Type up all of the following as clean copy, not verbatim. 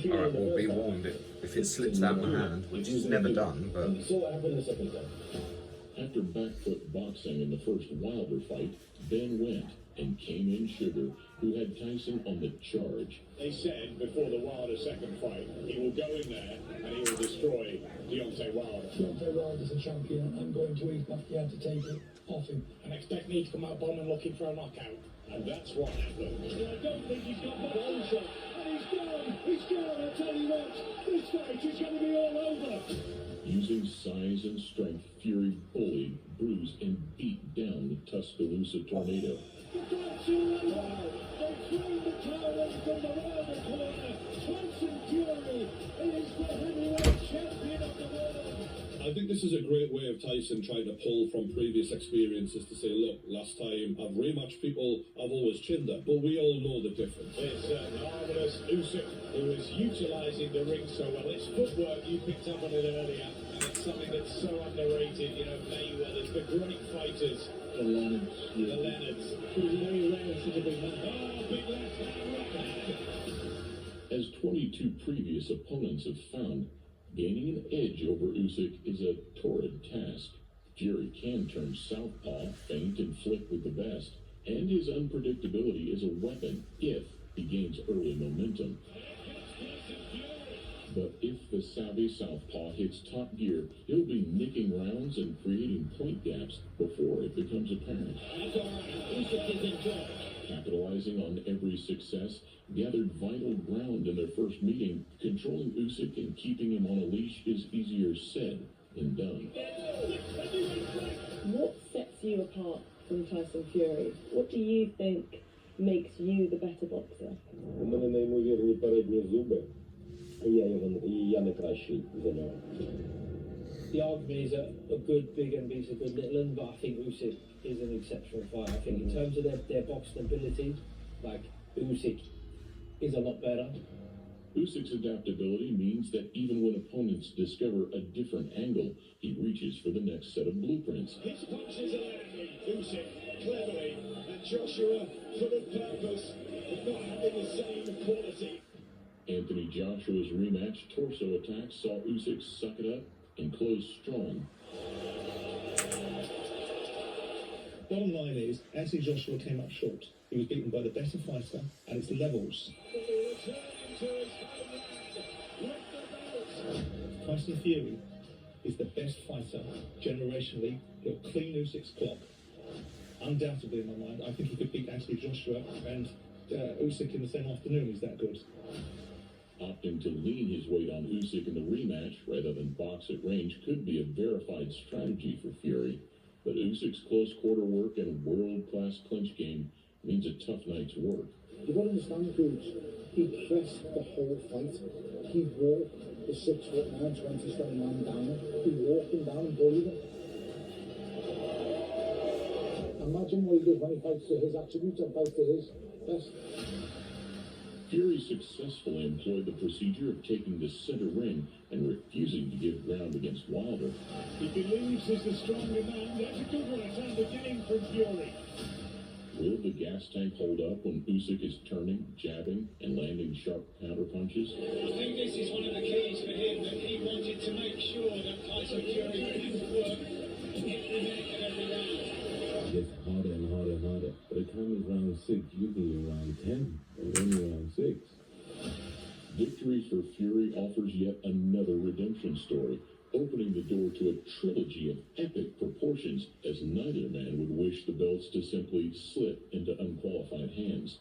Alright, well, be warned if it slips out of my hand, which is never done, but... After back foot boxing in the first Wilder fight, Ben went and came in sugar, who had Tyson on the charge. They said before the Wilder second fight, he will go in there and he will destroy Deontay Wilder. Deontay Wilder's a champion. I'm going to eat backyard to take it off him. And expect me to come out bombing looking for a knockout. And that's what happened. I don't think he's got the ball shot. And he's gone. He's gone. I tell you what, this fight is going to be all over. Using size and strength, Fury bullied, bruised, and beat down the Tuscaloosa Tornado. The Tyson Fury is the heavyweight champion of the world. I think this is a great way of Tyson trying to pull from previous experiences to say, look, last time I've rematched people, I've always chinned them, but we all know the difference. It's marvellous Usyk, who is utilising the ring so well. It's footwork, you picked up on it earlier, and it's something that's so underrated. You know, Mayweather's, the great fighters. The Leonards. The Leonards. Very rare such a big man. Oh, big left hand. As 22 previous opponents have found, gaining an edge over Usyk is a torrid task. Fury can turn southpaw, feint, and flick with the best, and his unpredictability is a weapon if he gains early momentum. But if the savvy southpaw hits top gear, he'll be nicking rounds and creating point gaps before it becomes apparent. Capitalizing on every success, gathered vital ground in their first meeting, controlling Usyk and keeping him on a leash is easier said than done. What sets you apart from Tyson Fury? What do you think makes you the better boxer? У мене неймовірні передні зуби, і я не кращий за нього. The argument is a good big and beats a good little one, but I think Usyk is an exceptional fighter. I think in terms of their boxing ability, like Usyk is a lot better. Usyk's adaptability means that even when opponents discover a different angle, he reaches for the next set of blueprints. His punches are landing. Usyk cleverly, and Joshua full of purpose, but not having the same quality. Anthony Joshua's rematch torso attack saw Usyk suck it up and close strong. Bottom line is, Anthony Joshua came up short. He was beaten by the better fighter, and it's levels. Tyson Fury is the best fighter generationally. He'll clean Usyk's clock. Undoubtedly, in my mind, I think he could beat Anthony Joshua and Usyk in the same afternoon. He's that good. Opting to lean his weight on Usyk in the rematch rather than box at range could be a verified strategy for Fury. But Usyk's close quarter work and world-class clinch game means a tough night's work. You've got to understand, Gooch, he pressed the whole fight. He walked the 6'9", 20-stone man down. He walked him down and bullied him. Imagine what he did when he fights to his attributes and fights to his best. Fury successfully employed the procedure of taking the center ring and refusing to give ground against Wilder. He believes he's the stronger man. That's a good one. It's on the game from Fury. Will the gas tank hold up when Usyk is turning, jabbing, and landing sharp counter punches? I think this is one of the keys for him, that he wanted to make sure that Tyson Fury would have to work every minute of every round. It gets harder and harder and harder. By the time it's round 6, you can be round 10, or only round 6. Victory for Fury offers yet another redemption story, opening the door to a trilogy of epic proportions, as neither man would wish the belts to simply slip into unqualified hands.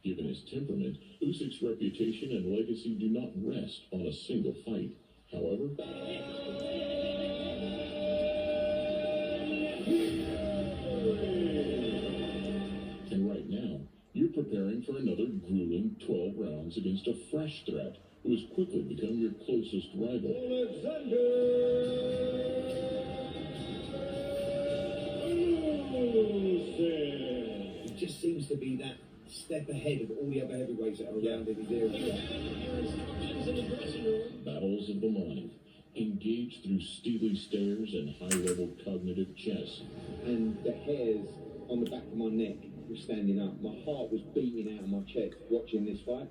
Given his temperament, Usyk's reputation and legacy do not rest on a single fight. However, and right now, you're preparing for another grueling 12 rounds against a fresh threat who has quickly become your closest rival. He just seems to be that step ahead of all the other heavyweights that are around in his area. Battles of the mind, engaged through steely stares and high-level cognitive chess. And the hairs on the back of my neck were standing up. My heart was beating out of my chest watching this fight.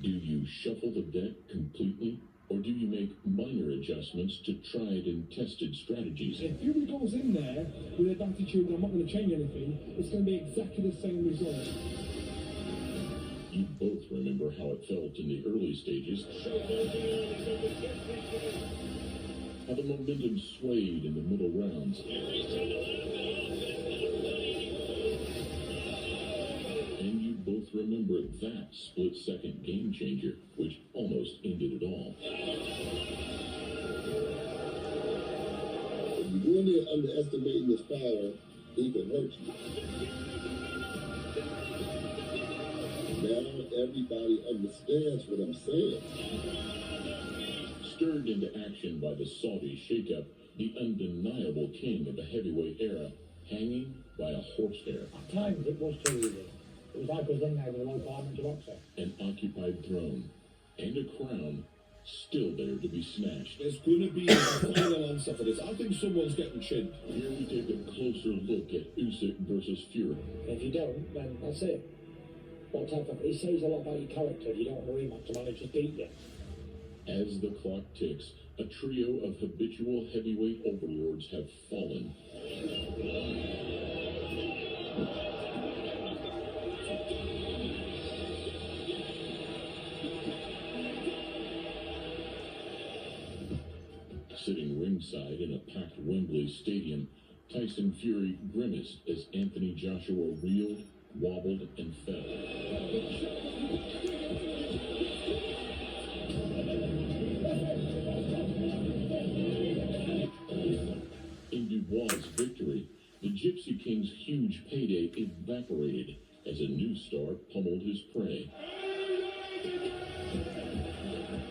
Do you shuffle the deck completely, or do you make minor adjustments to tried and tested strategies? If Fury goes in there with an attitude that I'm not going to change anything, it's going to be exactly the same result. You both remember how it felt in the early stages, how the momentum swayed in the middle rounds, and you both remember that split-second game changer, which almost ended it all. If you go in there underestimating his power, he can hurt you. Now everybody understands what I'm saying. Stirred into action by the Saudi shakeup, the undeniable king of the heavyweight era, hanging by a horsehair. At times it was too easy. It was like us in there with a local amateur boxer. An occupied throne, and a crown still there to be snatched. There's going to be a final answer for this. I think someone's getting chinned. Here we take a closer look at Usyk versus Fury. If you don't, then that's it. What type of... It says a lot about your character if you don't want a rematch to manage to beat you. As the clock ticks, a trio of habitual heavyweight overlords have fallen. Sitting ringside in a packed Wembley Stadium, Tyson Fury grimaced as Anthony Joshua reeled, wobbled, and fell. In Dubois' victory, the Gypsy King's huge payday evaporated as a new star pummeled his prey.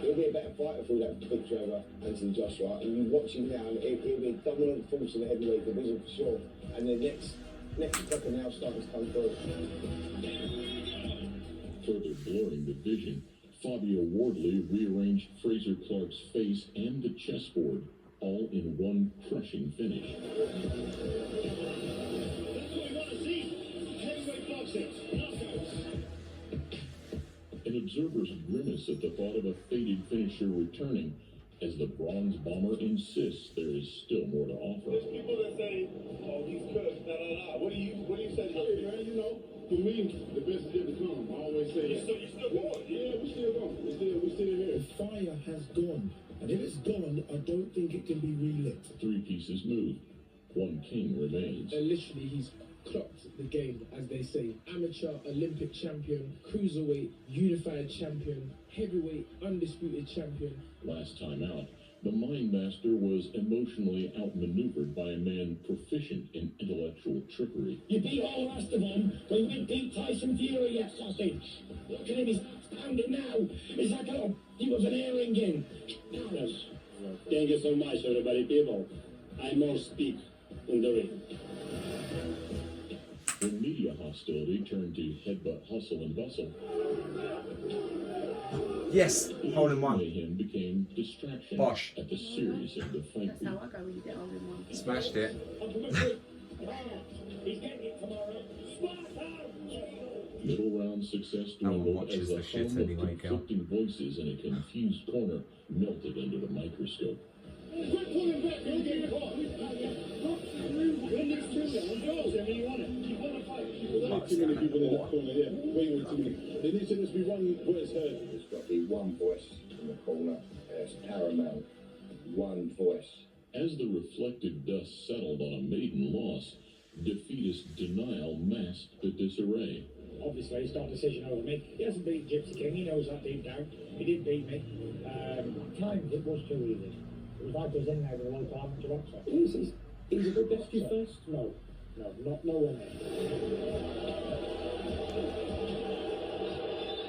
He'll be a better fighter through that victory over Anthony Joshua, and you watch him now, and he'll be a dominant force in the heavyweight division for sure. And the next clock now starting to come through. Further blurring the vision, Fabio Wardley rearranged Fraser Clark's face and the chessboard, all in one crushing finish. That's what we want to see. Heavyweight boxing. An observer's grimace at the thought of a faded finisher returning, as the bronze bomber insists there is still more to offer. There's people that say, oh, he's cooked, What do you say to those people? You know, for me, the best is yet to come. I always say that. You're still going? Yeah, we're still going. We're still here. The fire has gone. And if it's gone, I don't think it can be relit. Three pieces move. One king remains. Literally, he's clocked the game, as they say. Amateur, Olympic champion, cruiserweight, unified champion, heavyweight, undisputed champion. Last time out, the Mind Master was emotionally outmaneuvered by a man proficient in intellectual trickery. You beat all the rest of them, but you didn't beat Tyson Fury, you sausage. Look at him, he's pounding now. He's like he was an air ringing. Thank you so much, everybody. People, I more speak in the ring. When media hostility turned to headbutt, hustle, and bustle, Yes, hole in one. mayhem became distraction Bosh. at the serious end of fight. That's how I go when you get hole in one. Smashed it. He's getting it tomorrow. Middle round success No one dwindled watches as the the shit hum of anyway, Cal. conflicting voices in a confused corner melted under the microscope. Quit pulling back. You'll get caught. When there's two rounds, goes. I mean, you want it. You want to fight. There's too many people in the corner here. Way too many. There needs to just be one voice heard. There's got to be one voice in the corner. It's paramount. One voice. As the reflected dust settled on a maiden loss, defeatist denial masked the disarray. Obviously, he's got a decision over me. He hasn't beat Gypsy King, he knows that deep down. He did beat me. At times, it was too easy. It was like us in there with a local amateur boxer. He's a good boxer. First? No, nowhere near.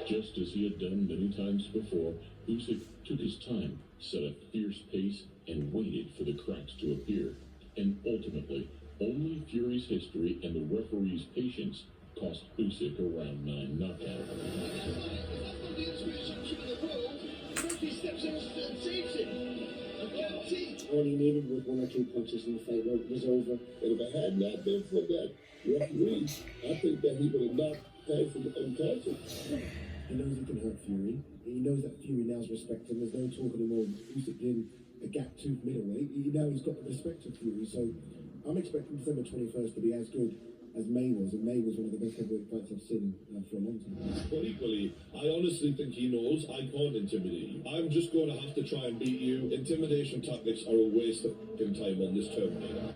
Just as he had done many times before, Usyk took his time, set a fierce pace, and waited for the cracks to appear. And ultimately, only Fury's history and the referee's patience cost Usyk a round 9 knockout. All he needed was one or two punches and the fight was over. And if it had not been for that referee, I think that he would have knocked Tyson unconscious. He knows he can hurt Fury. He knows that Fury now's respect him. There's no talk anymore of Usyk being a gap-toothed middleweight. Now he's got the respect of Fury. So I'm expecting December 21st to be as good as May was, and May was one of the best heavyweight fights I've seen for a long time. But equally, I honestly think he knows I can't intimidate you. I'm just going to have to try and beat you. Intimidation tactics are a waste of time on this Terminator.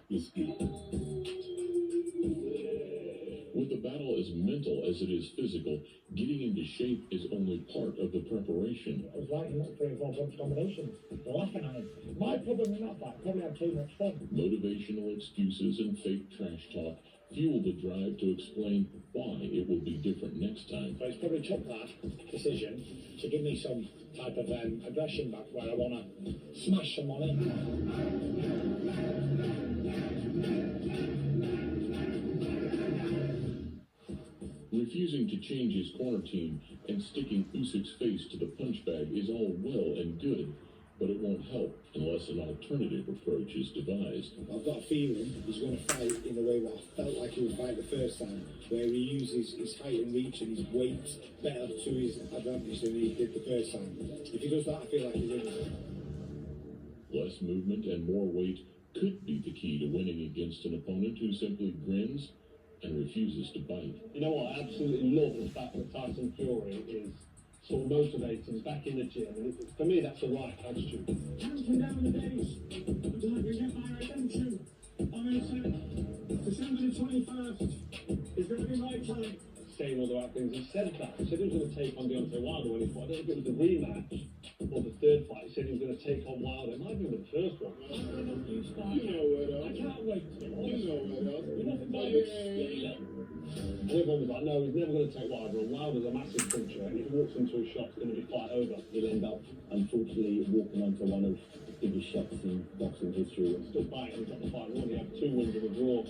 With the battle as mental as it is physical, getting into shape is only part of the preparation. I was writing that 3 or 4 punch combinations. They're laughing at him. My problem in that fight, probably had too much fun. Motivational excuses and fake trash talk fuel the drive to explain why it will be different next time. So it's probably took that decision to give me some type of aggression back where I want to smash someone in. Refusing to change his corner team and sticking Usyk's face to the punch bag is all well and good, but it won't help unless an alternative approach is devised. I've got a feeling he's going to fight in the way that I felt like he would fight the first time, where he uses his height and reach and his weight better to his advantage than he did the first time. If he does that, I feel like he's in. Less movement and more weight could be the key to winning against an opponent who simply grins and refuses to bite. You know what? I absolutely love the fact that Tyson Fury is sort of motivated, back in the gym, and for me that's the right attitude. Counting down the days until I can get my redemption. I'm going to say December the 21st is going to be my time. Saying all the right things. He said that. He said he was going to take on Deontay Wilder when he fought. I don't know if it was the rematch or the third fight. He said he was going to take on Wilder. It might have been the first one. You know what else? I can't wait. You know what else? And everyone was like, no, he's never going to take Wilder. And Wilder's a massive puncher. And if he walks into a shot, it's going to be fight over. He'll end up, unfortunately, walking onto one of the biggest shots in boxing history. Still fighting. He's got the fight won. He had 2 wins and a draw.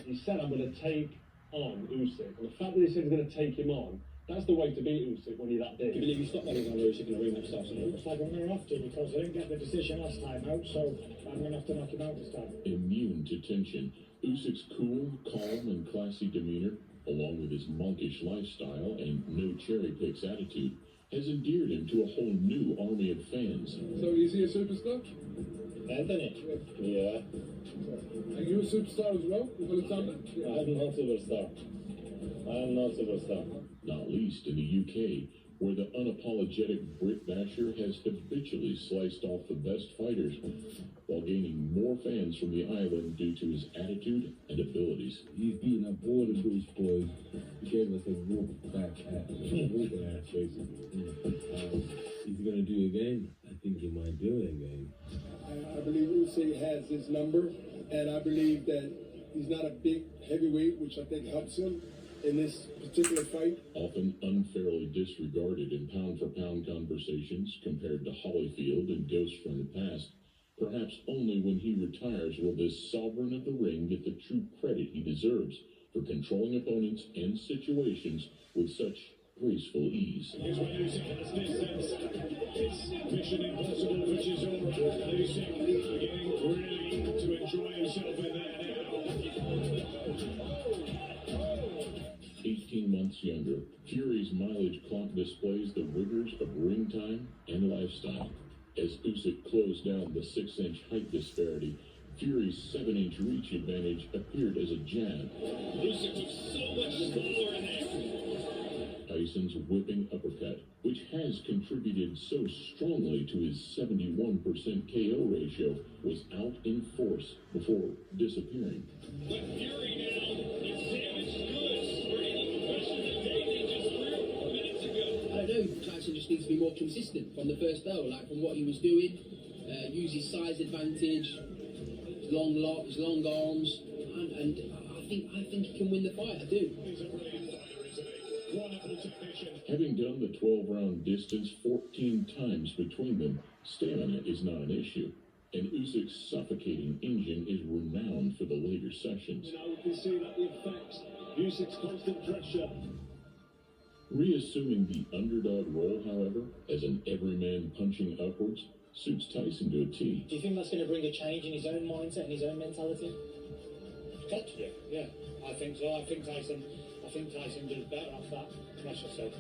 He said, I'm going to take on Usyk. And the fact that he said he's going to take him on, that's the way to beat Usyk when you're that big. Do you believe he's stopped Alexander Usyk in a rematch starts? Looks like I'm going to have to, because I didn't get the decision last time out, so I'm going to have to knock him out this time. Immune to tension, Usyk's cool, calm, and classy demeanor, along with his monkish lifestyle and no cherry picks attitude, has endeared him to a whole new army of fans. So is he a superstar? Anthony? Yeah. Are you a superstar as well, Alexander? I'm not superstar. I'm not superstar. Not least in the UK, where the unapologetic Brit basher has habitually sliced off the best fighters, while gaining more fans from the island due to his attitude and abilities. He's beating up all the British boys. He gave us a whoop back at whooping ass, basically. He's gonna do it again. I think he might do it again. I believe Usyk has his number, and I believe that he's not a big heavyweight, which I think helps him in this particular fight. Often unfairly disregarded in pound-for-pound conversations compared to Holyfield and ghosts from the past, perhaps only when he retires will this sovereign of the ring get the true credit he deserves for controlling opponents and situations with such graceful ease. Here's what Usyk has distance. It's Mission Impossible for Chisora. Usyk beginning really to enjoy himself in there now. 18 months younger, Fury's mileage clock displays the rigors of ring time and lifestyle. As Usyk closed down the 6-inch height disparity, Fury's 7-inch reach advantage appeared as a jab. Usyk was so much smaller in there. Tyson's whipping uppercut, which has contributed so strongly to his 71% KO ratio, was out in force before disappearing. But Fury now is damaged goods for any question that David just threw minutes ago. I don't know, Tyson just needs to be more consistent from the first bell, like from what he was doing, use his size advantage, his long arms, and I think he can win the fight, I do. Having done the 12-round distance 14 times between them, stamina is not an issue, and Usyk's suffocating engine is renowned for the later sessions. Now we can see that the effect, Usyk's constant pressure. Reassuming the underdog role, however, as an everyman punching upwards, suits Tyson to a T. Do you think that's going to bring a change in his own mindset and his own mentality? Got to do. Yeah, I think so. I think Tyson did better off that. That's just said.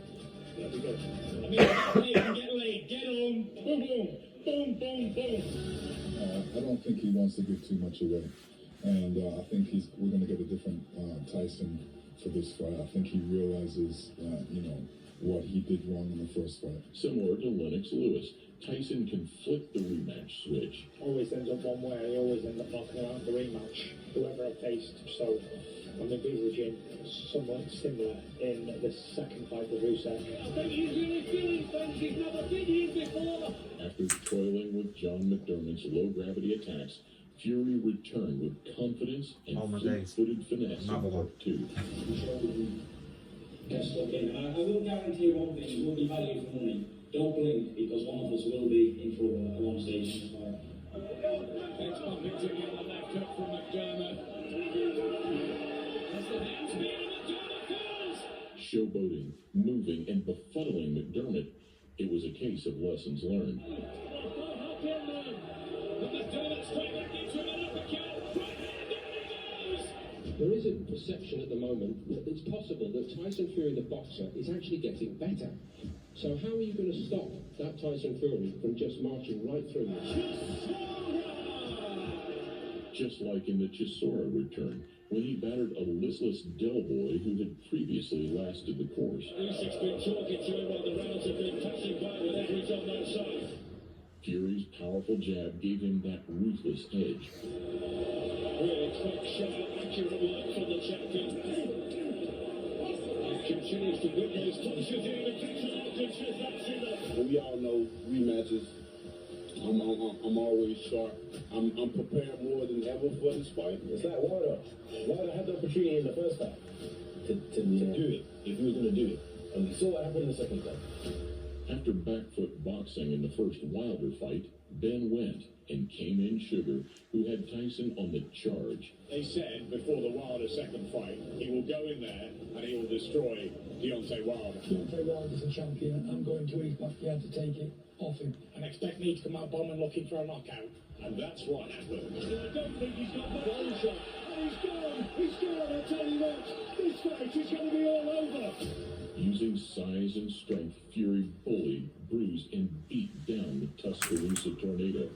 There we go. I mean, get laid, get on, boom, boom, boom, boom, boom. I don't think he wants to give too much away, and I think we're going to get a different Tyson for this fight. I think he realizes, what he did wrong in the first fight. Similar to Lennox Lewis, Tyson can flip the rematch switch. Always ends up one way. He always ends up knocking around the rematch, whoever I faced. So I'm going to be with Jim somewhat similar in the second fight with Rusev. I think he's really feeling things he's never been here before. After toiling with John McDermott's low-gravity attacks, Fury returned with confidence and Oh my days. fleet-footed finesse in Another one. part two. Yes, okay. I will guarantee one thing, it will be value for money. Don't blink, because one of us will be in trouble at one stage in the fight. It's bumping to get the left hook from McDermott. As the hand speed of McDermott falls. Showboating, moving, and befuddling McDermott, it was a case of lessons learned. There is a perception at the moment that it's possible that Tyson Fury, the boxer, is actually getting better. So how are you going to stop that Tyson Fury from just marching right through you? Just like in the Chisora return, when he battered a listless Del Boy who had previously lasted the course. Usyk's been talking to him while the rounds have been passing by with every on that side. Fury's powerful jab gave him that ruthless edge. Really quick, sharp, accurate work from the champion. And continues to win those punches in the picture. We all know rematches. I'm always sharp. I'm prepared more than ever for this fight. It's like Wilder. Wilder had the opportunity in the first fight to do it, if he was going to do it. And we saw what happened in the second fight. After backfoot boxing in the first Wilder fight, Ben went and came in Sugar, who had Tyson on the charge. They said before the Wilder second fight, he will go in there and he will destroy Deontay Wilder. Deontay Wilder's a champion. I'm going to his backyard to take it off him. And expect me to come out bombing looking for a knockout. And that's what happened. I don't think he's got that one shot. And he's gone. He's gone. I'll tell you what. This fight is going to be all over. Using size and strength, Fury bullied, bruised, and beat down the Tuscaloosa Tornado.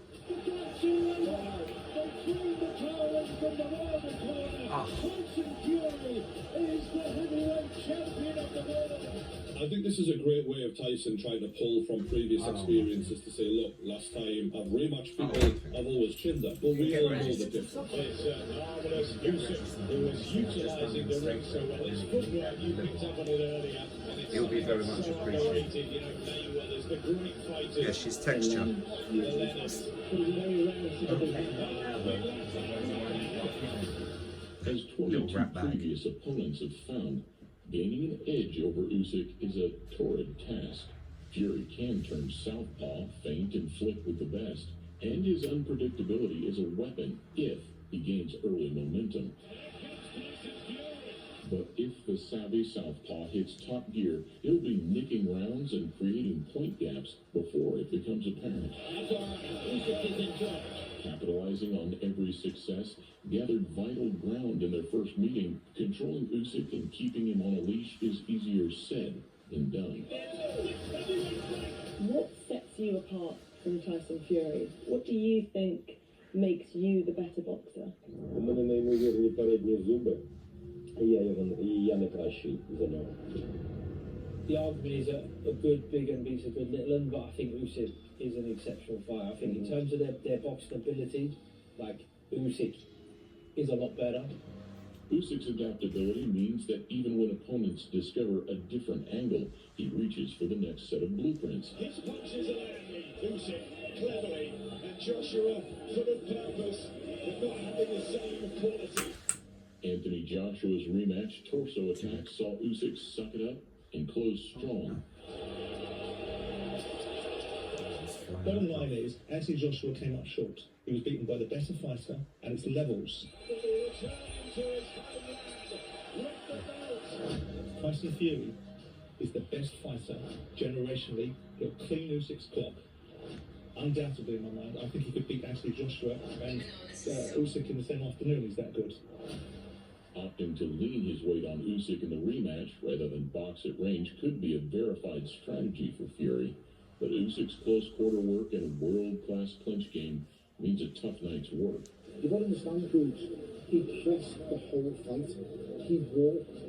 I think this is a great way of Tyson trying to pull from previous experiences to say, look, last time I've rematched people, I've always chinned them, but we all know the difference. It's marvellous. Usyk, who was utilising the ring so well. His footwork, you picked up on it earlier. It'll be very much appreciated. You know, Mayweather's the great fighter. Yeah, she's texture. As 22 previous opponents have found, gaining an edge over Usyk is a torrid task. Fury can turn southpaw, feint, and flick with the best, and his unpredictability is a weapon if he gains early momentum. But if the savvy southpaw hits top gear, he'll be nicking rounds and creating point gaps before it becomes apparent. Capitalizing on every success, gathered vital ground in their first meeting, controlling Usyk and keeping him on a leash is easier said than done. What sets you apart from Tyson Fury? What do you think makes you the better boxer? У мене неймовірні передні зуби. І я не кращий за нього. The argument is a good big and beats a good little one, but I think Usyk is an exceptional fighter. I think in terms of their boxing ability, like Usyk is a lot better. Usyk's adaptability means that even when opponents discover a different angle, he reaches for the next set of blueprints. His punches are landing. Usyk cleverly, and Joshua full of purpose, but not having the same quality. Anthony Joshua's rematch torso attack saw Usyk suck it up and close strong. Bottom line is, Anthony Joshua came up short. He was beaten by the better fighter, and it's levels. Tyson Fury is the best fighter generationally. He'll clean Usyk's clock. Undoubtedly, in my mind, I think he could beat Anthony Joshua and Usyk in the same afternoon. He's that good. opting to lean his weight on Usyk in the rematch rather than box at range could be a verified strategy for Fury. But Usyk's close quarter work and world-class clinch game means a tough night's work. You've got to understand, Cruz, he pressed the whole fight. He walked